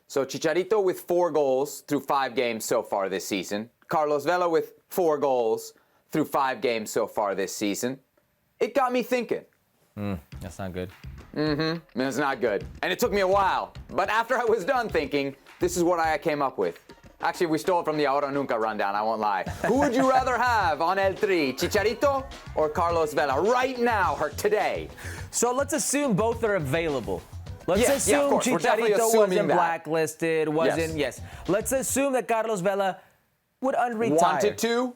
So Chicharito with 4 goals through 5 games so far this season. Carlos Vela with 4 goals through 5 games so far this season. It got me thinking. That's not good. It's not good. And it took me a while. But after I was done thinking, this is what I came up with. Actually, we stole it from the Ahora Nunca rundown, I won't lie. Who would you rather have on El Tri, Chicharito or Carlos Vela right now, or today? So let's assume both are available. Let's of assume course. We're definitely Chicharito assuming wasn't that. blacklisted, yes. Let's assume that Carlos Vela would unretire.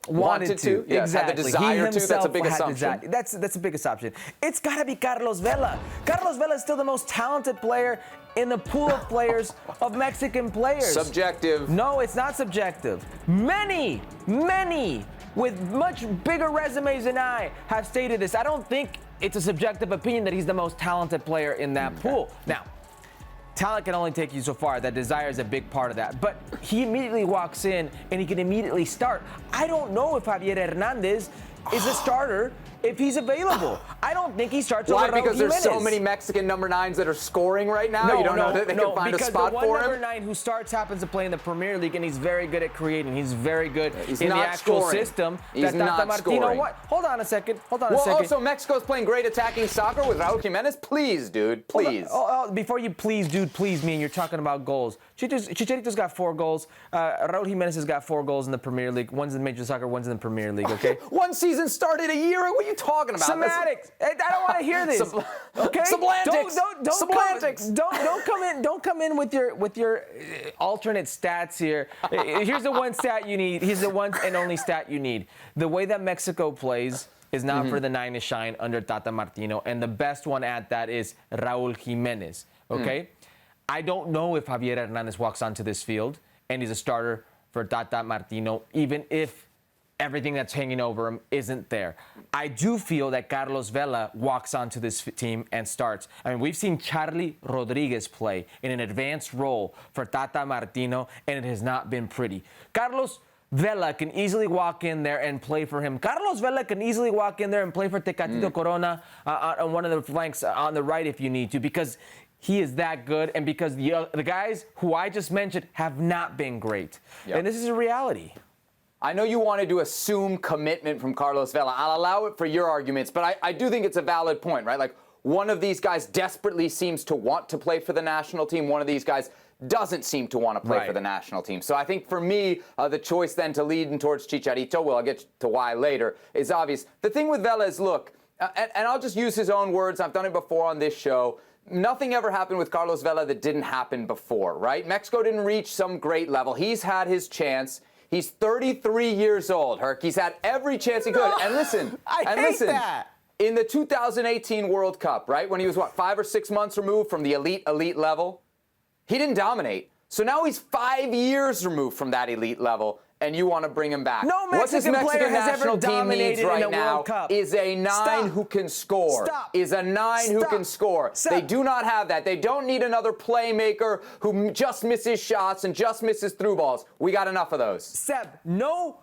Wanted to. Yes, exactly. had the desire to. That's a big had assumption. That's a big assumption. It's got to be Carlos Vela. Carlos Vela is still the most talented player in the pool of players of Mexican players. Subjective. No, it's not subjective. Many with much bigger resumes than I have stated this. I don't think it's a subjective opinion that he's the most talented player in that pool. Now, talent can only take you so far. That desire is a big part of that. But he immediately walks in and he can immediately start. I don't know if Javier Hernandez is a starter if he's available. I don't think he starts over Raul Because there's so Jimenez. many Mexican number 9s that are scoring right now? You don't know that they can find a spot for him? Because the one number 9 who starts happens to play in the Premier League, and he's very good at creating. He's very good in the actual system. He's not scoring. Hold on a second. Also, Mexico's playing great attacking soccer with Raul Jimenez. Please, dude, please. Before you please, dude, please me, and you're talking about goals. Chicharito's got 4 goals. Raul Jimenez has got 4 goals in the Premier League. One's in Major Soccer, one's in the Premier League, okay? One season started a year ago. What are you talking about? Semantics. I don't want to hear this. Okay? Sublantics. Don't come in with your alternate stats here. Here's the one stat you need. Here's the one and only stat you need. The way that Mexico plays is not for the 9 to shine under Tata Martino, and the best one at that is Raul Jimenez. Okay? I don't know if Javier Hernandez walks onto this field and he's a starter for Tata Martino, even if everything that's hanging over him isn't there. I do feel that Carlos Vela walks onto this team and starts. I mean, we've seen Charlie Rodriguez play in an advanced role for Tata Martino, and it has not been pretty. Carlos Vela can easily walk in there and play for him. Carlos Vela can easily walk in there and play for Tecatito Corona on one of the flanks on the right if you need to, because he is that good, and because the guys who I just mentioned have not been great. Yep. And this is a reality. I know you wanted to assume commitment from Carlos Vela. I'll allow it for your arguments, but I do think it's a valid point, right? Like, one of these guys desperately seems to want to play for the national team. One of these guys doesn't seem to want to play for the national team. So I think for me, the choice then to lead towards Chicharito, well, I'll get to why later, is obvious. The thing with Vela is, look, and I'll just use his own words. I've done it before on this show. Nothing ever happened with Carlos Vela that didn't happen before, right? Mexico didn't reach some great level. He's had his chance. He's 33 years old, Herc. He's had every chance he could. And listen, that. In the 2018 World Cup, right, when he was, 5 or 6 months removed from the elite level, he didn't dominate. So now he's 5 years removed from that elite level, and you want to bring him back. No Mexican player has ever dominated in a World Cup. Is a 9 who can score. Is a 9 who can score. They do not have that. They don't need another playmaker who just misses shots and just misses through balls. We got enough of those. Seb, no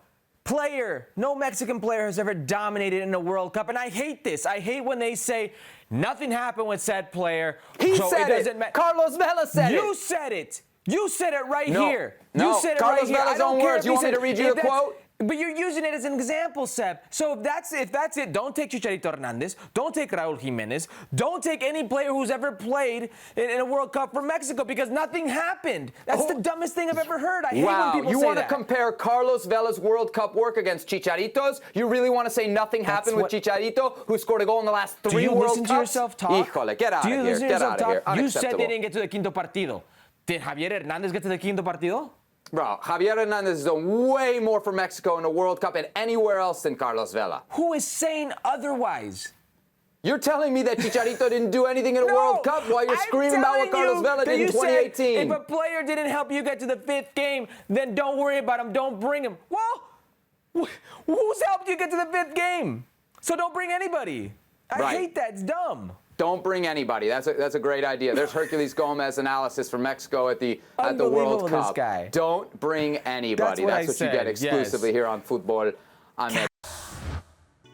Mexican player has ever dominated in a World Cup, and I hate this. I hate when they say nothing happened with said player. He said it. Carlos Vela said it. You said it. You said it right here. No, you said it Carlos right here. Vela's own words. You want me to read you the quote? But you're using it as an example, Seb. So if that's it, don't take Chicharito Hernandez. Don't take Raul Jimenez. Don't take any player who's ever played in a World Cup for Mexico, because nothing happened. That's the dumbest thing I've ever heard. I hate when people say that. You want to compare Carlos Vela's World Cup work against Chicharito's? You really want to say nothing happened with Chicharito, who scored a goal in the last 3 World Cups? Do you listen to yourself talk? Híjole, get out of here. Get out of here. You said they didn't get to the quinto partido. Did Javier Hernandez get to the quinto partido? Bro, Javier Hernandez has done way more for Mexico in a World Cup and anywhere else than Carlos Vela. Who is saying otherwise? You're telling me that Chicharito didn't do anything in a World Cup while you're screaming about what Carlos Vela did in 2018. If a player didn't help you get to the 5th game, then don't worry about him. Don't bring him. Well, who's helped you get to the 5th game? So don't bring anybody. I hate that. It's dumb. Don't bring anybody. That's a great idea. There's Herculez Gomez analysis for Mexico at the World Cup. This guy. Don't bring anybody. That's what you get exclusively here on Futbol Americas.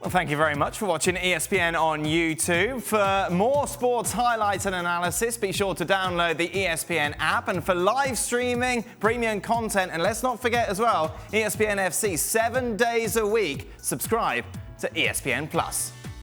Well, thank you very much for watching ESPN on YouTube. For more sports highlights and analysis, be sure to download the ESPN app. And for live streaming, premium content, and let's not forget as well, ESPN FC 7 days a week. Subscribe to ESPN Plus.